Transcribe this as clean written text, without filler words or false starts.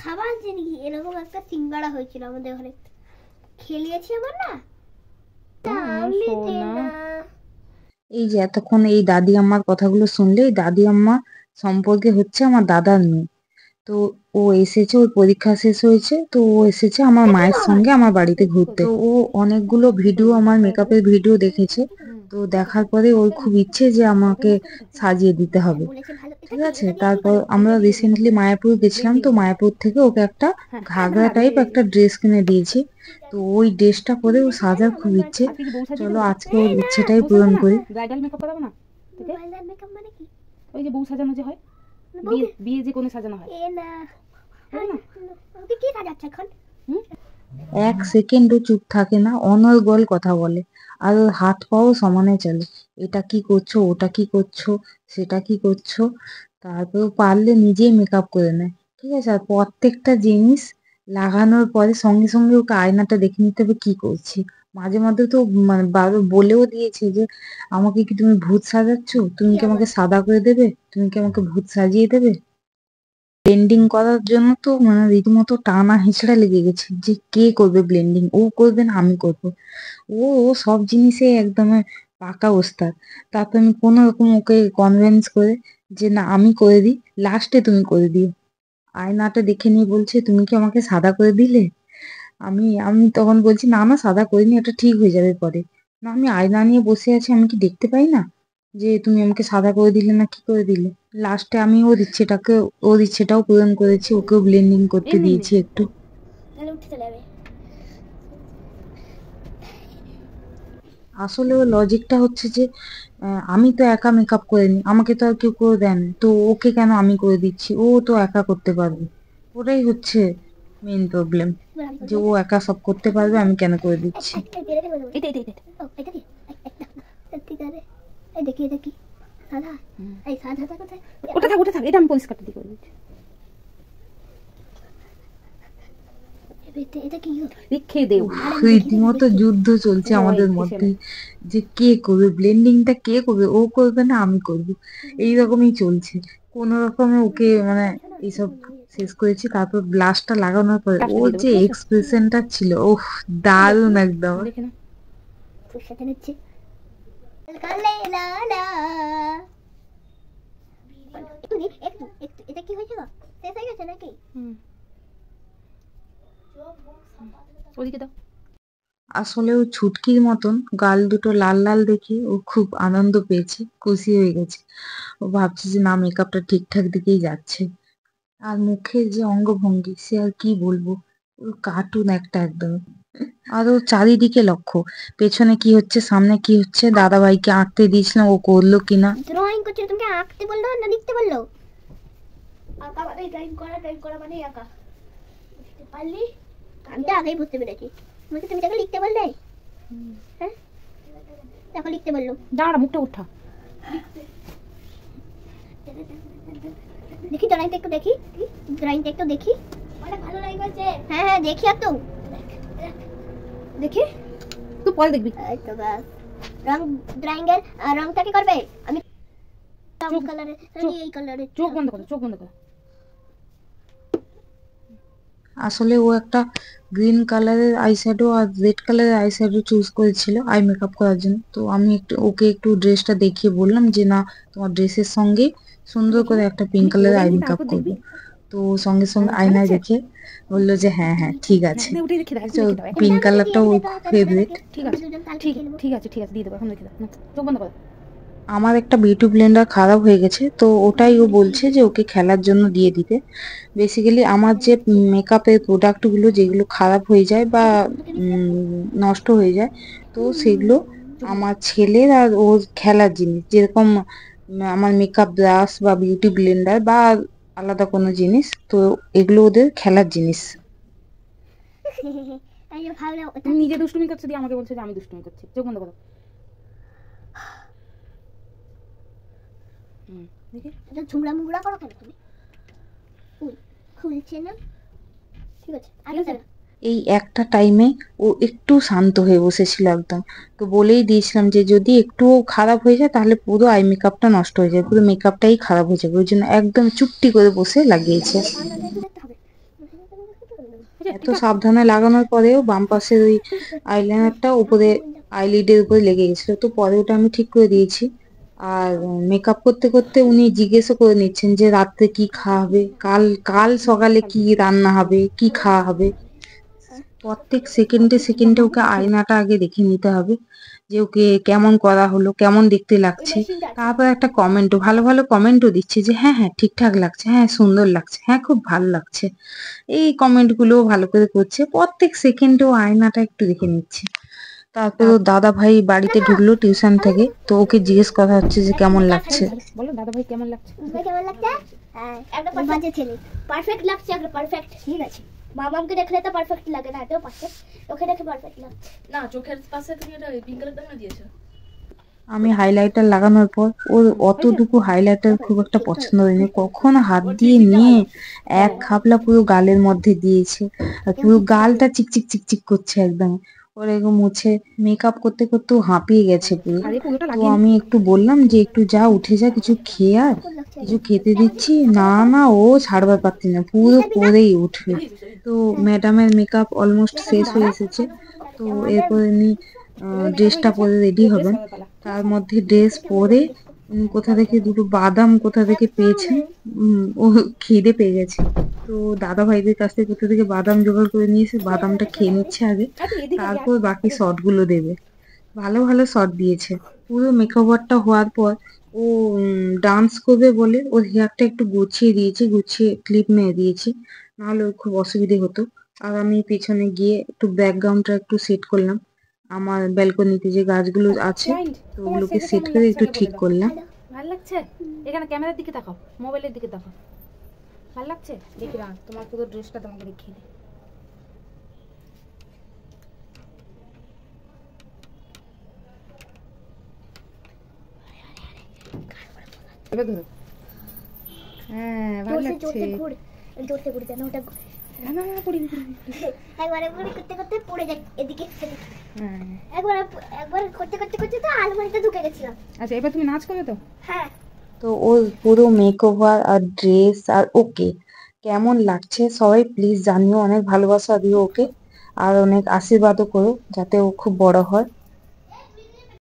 খাবার জিনিস এরকম একটা সিঙ্গাড়া হয়েছিল আমাদের ঘরে, খেলিয়েছি আমার না। এই যে এতক্ষণ এই দাদি আম্মার কথাগুলো শুনলে, এই দাদি আম্মা সম্পর্কে হচ্ছে আমার দাদার মেয়ে। তো ও এসেছে, ওর পরীক্ষা শেষ হয়েছে, তো ও এসেছে আমার মায়ের সঙ্গে আমার বাড়িতে ঘুরতে। তো ও অনেকগুলো ভিডিও, আমার মেকআপের ভিডিও দেখেছে। তো দেখার পরে ওর খুব ইচ্ছে যে আমাকে সাজিয়ে দিতে হবে, ঠিক আছে। তারপর আমরা রিসেন্টলি মায়াপুর গেছিলাম, তো মায়াপুর থেকে ওকে একটা ঘাগরা টাইপ একটা ড্রেস কিনে দিয়েছি। তো ওই ড্রেসটা পরে ও সাজার খুব ইচ্ছে। চলো আজকে ওর ইচ্ছেটাই পূরণ করি। ব্রাইডাল মেকআপ করাবো না? ব্রাইডাল মেকআপ মানে কি? ওই যে বউ সাজানো যে হয়, বিয়ে বিয়ে যে কোণে সাজানো হয়। এ না, ওকে কি সাজাচ্ছে এখন? এক সেকেন্ডও চুপ থাকে না, অনর্গল কথা বলে। আর ওর হাত পাও সমানে চলে। এটা কি করছো, ওটা কি করছো, সেটা কি করছো। তারপর পারলে নিজেই মেকআপ করে নেয়, ঠিক আছে। আর প্রত্যেকটা জিনিস লাগানোর পরে সঙ্গে সঙ্গে ওকে আয়নাটা দেখে নিতে হবে কি করছি। মাঝে মধ্যে তো মানে বলেও দিয়েছে যে আমাকে কি তুমি ভূত সাজাচ্ছ, তুমি কি আমাকে সাদা করে দেবে, তুমি কি আমাকে ভূত সাজিয়ে দেবে। ব্লেন্ডিং করার জন্য তো মানে রীতিমতো টানা হেঁচড়া লেগে গেছে যে কে করবে ব্লেন্ডিং, ও করবে না আমি করব। ও ও সব জিনিসে একদম পাকা ওস্তাদ। তারপর আমি কোনো রকম ওকে কনভিন্স করে যে না আমি করে দিই, লাস্টে তুমি করে দিও। আয়নাটা দেখে নিয়ে বলছে তুমি কি আমাকে সাদা করে দিলে। আমি আমি তখন বলছি না না সাদা করিনি, এটা ঠিক হয়ে যাবে পরে। না আমি আয়না নিয়ে বসে আছি, আমি কি দেখতে পাই না যে তুমি আমাকে সাদা করে দিলে না কি করে দিলে। লাস্টে আমি ওর ইচ্ছেটাও পূরণ করেছি, ওকেও ব্লেন্ডিং করতে দিয়েছি একটু। তাহলে উঠে চলে যাবে। আসলে ওর লজিকটা হচ্ছে যে আমি তো একা মেকআপ করে নি, আমাকে তো আর কেউ করে দেন, তো ওকে কেন আমি করে দিচ্ছি, ও তো একা করতে পারবে। ওটাই হচ্ছে মেইন প্রবলেম, যে ও একা সব করতে পারবে, আমি কেন করে দিচ্ছি। এটা এটা এটা ও এটা কি? ঠিক আছে, এই দেখি এটা কি? সাদা? এই সাদাটা কোথায়? ওটা থাক, ওটা থাক, এটা আমি পরিষ্কারটা দিয়ে করে দিচ্ছি। এটা কি? রেখে দেও। রীতিমতো যুদ্ধ চলছে আমাদের মধ্যে যে কে করবে ব্লেন্ডিংটা, কে করবে, ও করবে না আমি করব। এইরকমই চলছে। কোনো রকমে ওকে মানে এইসব শেষ করেছি। তারপর ব্লাশটা লাগানোর পরে ওর যে এক্সপ্রেশনটা ছিল, ওহ দারুণ একদম। দেখে না ফুসতে নিচ্ছে। কালে লা লা। একটু এটা কি হয়েছে গো? শেষ হয়ে গেছে নাকি? ওদিকে দাও। আসলে ও ছুটকির মতন গাল দুটো লাল লাল দেখে ও খুব আনন্দ পেয়েছে, খুশি হয়ে গেছে। ও ভাবছে যে না মেকআপটা ঠিকঠাক দিকেই যাচ্ছে। আর মুখের যে অঙ্গভঙ্গি সে আর কি বলবো, কার্টুন একটা একদম। আর ও চারিদিকে লক্ষ্য, পেছনে কি হচ্ছে সামনে কি হচ্ছে, দাদা ভাইকে আঁকতে দিয়েছিলাম ও করলো কিনা। ড্রয়িং করছিল, তুমি আঁকতে বললো না লিখতে বললো? আঁকা মানে ড্রয়িং করা মানে আঁকা। বুঝতে পারলি? আমি তো আগেই বুঝতে পেরেছি। বলছি তুমি তাকে লিখতে বললে? হ্যাঁ, দেখো লিখতে বললো। দাঁড়া, মুখটা উঠা। দেখি ড্রয়িংটা একটু দেখি, ড্রয়িংটা একটু দেখি। অনেক ভালো লাগছে। হ্যাঁ হ্যাঁ দেখি একটু দেখি, তুই পরে দেখবি। এই তো বাস। রং ড্রয়িং এর রংটা কি করবে? আমি চোখ কালারে, এই কালারে। চোখ বন্ধ করো, চোখ বন্ধ করো। আসলে ও একটা গ্রিন কালারের আইশ্যাডো আর রেড কালারের আইশ্যাডো চুজ করেছিল আই মেকআপ করার জন্য। তো আমি ওকে একটু ড্রেসটা দেখিয়ে বললাম যে না তোমার ড্রেসের সঙ্গে সুন্দর করে একটা পিঙ্ক কালারের আই মেকআপ করবো। তো সঙ্গে সঙ্গে আয়নায় দেখে বললো যে হ্যাঁ হ্যাঁ ঠিক আছে। উঠে দেখে দাও, পিঙ্ক কালারটা ওর ফেভারিট। ঠিক আছে ঠিক আছে ঠিক আছে, দিয়ে দেবো এখন, দেখে দাও। চোখ বন্ধ করো। আমার একটা বিউটি ব্লেন্ডার খারাপ হয়ে গেছে, তো ওটাই ও বলছে যে ওকে খেলার জন্য দিয়ে দিতে। বেসিক্যালি আমার যে মেকআপের প্রোডাক্টগুলো যেগুলো খারাপ হয়ে যায় বা নষ্ট হয়ে যায়, তো সেগুলো আমার ছেলের আর ওর খেলার জিনিস, যেরকম আমার মেকআপ ব্রাশ বা বিউটি ব্লেন্ডার বা আলাদা কোনো জিনিস, তো এগুলো ওদের খেলার জিনিস। তুমি নিজে দুষ্টুমি করছো দিয়ে আমাকে বলছো যে আমি দুষ্টুমি করছি। চোখ বন্ধ করো। দেখি এটা ঝুমড়া মুংড়া করো কেন তুমি? খুলছে না। ঠিক আছে আগে এই একটা টাইমে ও একটু শান্ত হয়ে বসেছিল একদম। তো বলেই দিয়েছিলাম যে যদি একটুও খারাপ হয়ে যায় তাহলে পুরো আই মেকআপটা নষ্ট হয়ে যায়, পুরো মেকআপটাই খারাপ হয়ে যাবে, ওই জন্য একদম চুপটি করে বসে লাগিয়েছে। এত সাবধানে লাগানোর পরেও বাম পাশের ওই আইলাইনারটা উপরে আইলিডের উপরে লেগে গেছিল, তো পরে ওটা আমি ঠিক করে দিয়েছি। আর মেকআপ করতে করতে উনি জিজ্ঞেসও করে নিচ্ছেন যে রাত্রে কি খাওয়া হবে, কাল কাল সকালে কি রান্না হবে, কি খাওয়া হবে। প্রত্যেক সেকেন্ডে সেকেন্ডে ওকে আয়নাটা আগে দেখে নিতে হবে যে ওকে কেমন করা হলো, কেমন দেখতে লাগছে। তারপর একটা কমেন্টও, ভালো ভালো কমেন্টও দিচ্ছে যে হ্যাঁ হ্যাঁ ঠিকঠাক লাগছে, হ্যাঁ সুন্দর লাগছে, হ্যাঁ খুব ভালো লাগছে। এই কমেন্টগুলো ভালো করে করছে, প্রত্যেক সেকেন্ডেও আয়নাটা একটু দেখে নিচ্ছে। তারপর ওর দাদা ভাই বাড়িতে ঢুকলো টিউশন থেকে, তো ওকে জিজ্ঞেস করা হচ্ছে যে কেমন লাগছে। বলো দাদা ভাই কেমন লাগছে? ভাই কেমন লাগছে? হ্যাঁ একটা বাজে ছেলে, পারফেক্ট লাগছে, একটা পারফেক্ট ঠিক আছে। মামামকে দেখলে তো পারফেক্ট লাগে না, এটাও পারফেক্ট, ওকে দেখে পারফেক্ট লাগছে। না চোখের পাশে তুমি এটা পিঙ্ক কালার কেন দিয়েছো? আমি হাইলাইটার লাগানোর পর ওর অতটুকু হাইলাইটার খুব একটা পছন্দ হয়নি, কখন হাত দিয়ে নিয়ে এক খাপলা পুরো গালের মধ্যে দিয়েছে, আর পুরো গালটা চিকচিক চিকচিক করছে একদম। ওর এরকম মুছে মেকআপ করতে করতে ও হাঁপিয়ে গেছে পুরো। আরে পুরোটা তো লাগিয়ে আমি একটু বললাম যে একটু যা উঠে যা, কিছু খেয়ে আর কিছু খেতে দিচ্ছি, না না ও ছাড়বার পারছি না, পুরো করেই উঠবে। তো ম্যাডামের মেকআপ অলমোস্ট শেষ হয়ে এসেছে, তো এরপর উনি ড্রেসটা পরে রেডি হবেন। তার মধ্যে ড্রেস পরে কোথা থেকে দুটো বাদাম কোথা থেকে পেয়েছেন, ও খিদে পেয়ে গেছে, তো দাদা ভাইদের কাছ থেকে কোথা থেকে বাদাম জোগাড় করে নিয়ে এসে বাদামটা খেয়ে নিচ্ছে আগে, তারপর বাকি শর্ট গুলো দেবে। ভালো ভালো শর্ট দিয়েছে। পুরো মেকওভারটা হওয়ার পর ও ডান্স করবে বলে ওর হেয়ারটা একটু গুছিয়ে দিয়েছি, গুছিয়ে ক্লিপ মেরে দিয়েছি, নাহলে ওর খুব অসুবিধে হতো। আর আমি পেছনে গিয়ে একটু ব্যাকগ্রাউন্ডটা একটু সেট করলাম, আমার ব্যালকনিতে যে গাছগুলো আছে তো ওগুলোকে সেট করে একটু ঠিক করলাম। ভালো লাগছে? এখানে ক্যামেরার দিকে তাকাও, মোবাইলের দিকে তাকাও। ভালো লাগছে? দেখি না তোমার পুরো ড্রেসটা তোমাকে দেখিয়ে দিই। এবার ধরো। হ্যাঁ ভালো লাগছে। জোরসে ঘুরে যেন ওটা না না না পড়িনি। একবার একবার করতে করতে পড়ে যায় এদিকে সেদিকে। হ্যাঁ একবার একবার করতে করতে করতে তো আলমারিতে ঢুকে গেছিলাম। আচ্ছা এবার তুমি নাচ করবে তো? হ্যাঁ তো ওর পুরো মেকওভার আর ড্রেস আর ওকে কেমন লাগছে সবাই প্লিজ জানিও, অনেক ভালোবাসা দিও ওকে, আর অনেক আশীর্বাদও করো যাতে ও খুব বড় হয়।